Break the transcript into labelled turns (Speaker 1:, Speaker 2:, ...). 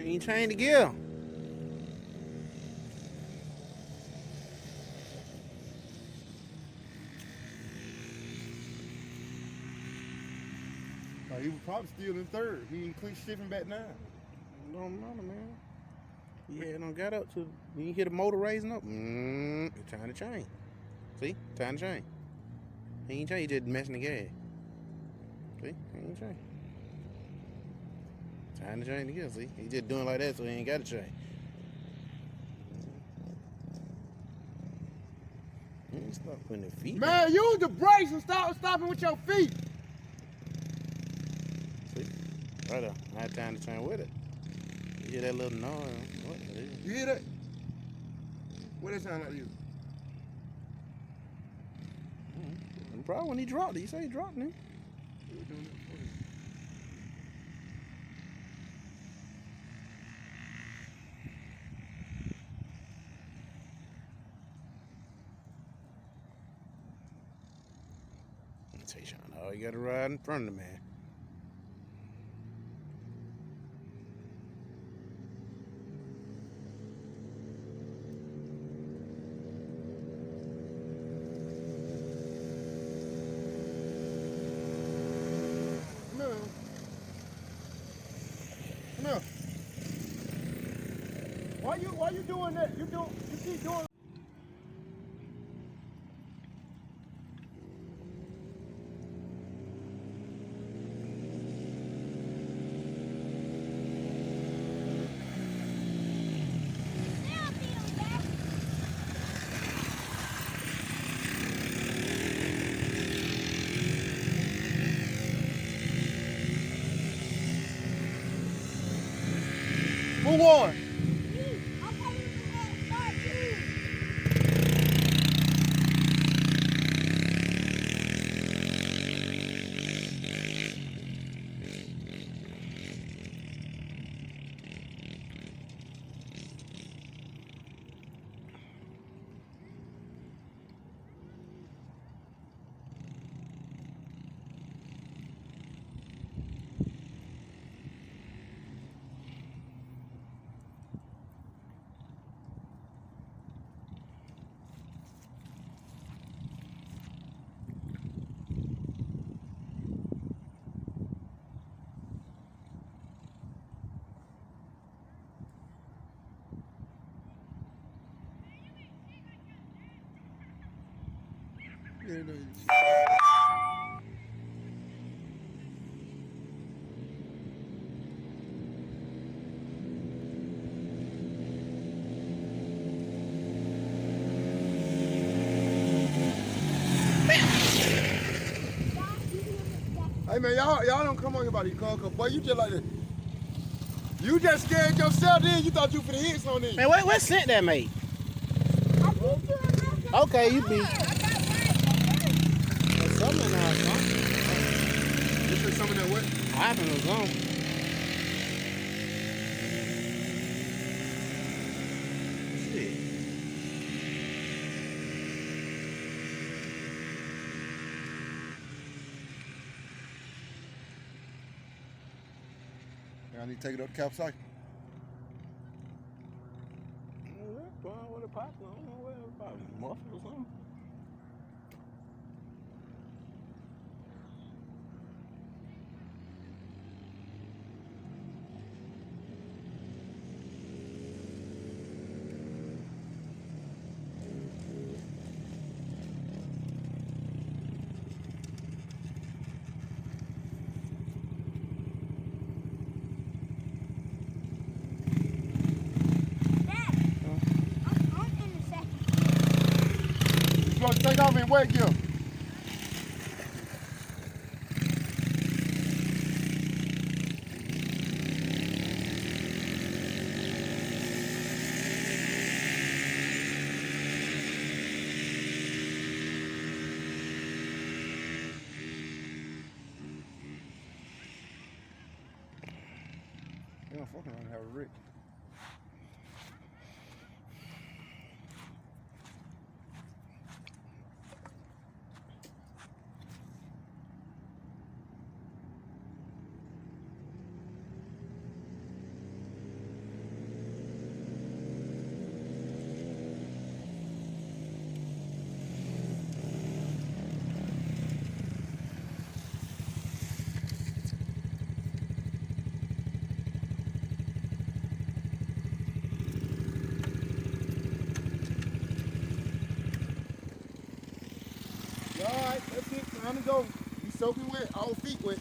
Speaker 1: You ain't changed the gear.
Speaker 2: He was probably still in third. He ain't clean shifting back now.
Speaker 1: Don't matter, man. Yeah, don't got up to when you hear the motor raising up. It's time to change. See, time to change. He ain't change. He just messing the gas. See, he ain't change. Time to change the gear. See, he just doing like that, so he ain't got to change. Stop putting the feet.
Speaker 2: Man, use the brakes and stop stopping with your feet.
Speaker 1: See, right there. I had time to change with it. You hear that little noise? What the hell?
Speaker 2: You hear that? What that sound like to you?
Speaker 1: Probably when he dropped it. You say he dropped it. Let me tell you, Sean, oh, you got to ride in front of the man.
Speaker 2: Come here. Why you doing that? You keep doing. Who won? Hey man, y'all don't come on here about these cars, boy. You just like that. You just scared yourself. Then you thought you finna hit something.
Speaker 1: Man, what scent that made? Okay, you beat. Something in there, son.
Speaker 2: You said some of that what?
Speaker 1: Happened or something. Shit.
Speaker 2: I need to take it up to Capsicum.
Speaker 1: What a pop? I don't know what it was. Muffin or something.
Speaker 2: You supposed to take off in wet gear. You don't fucking around and have a wreck. Time to go. You soaking wet, all feet wet.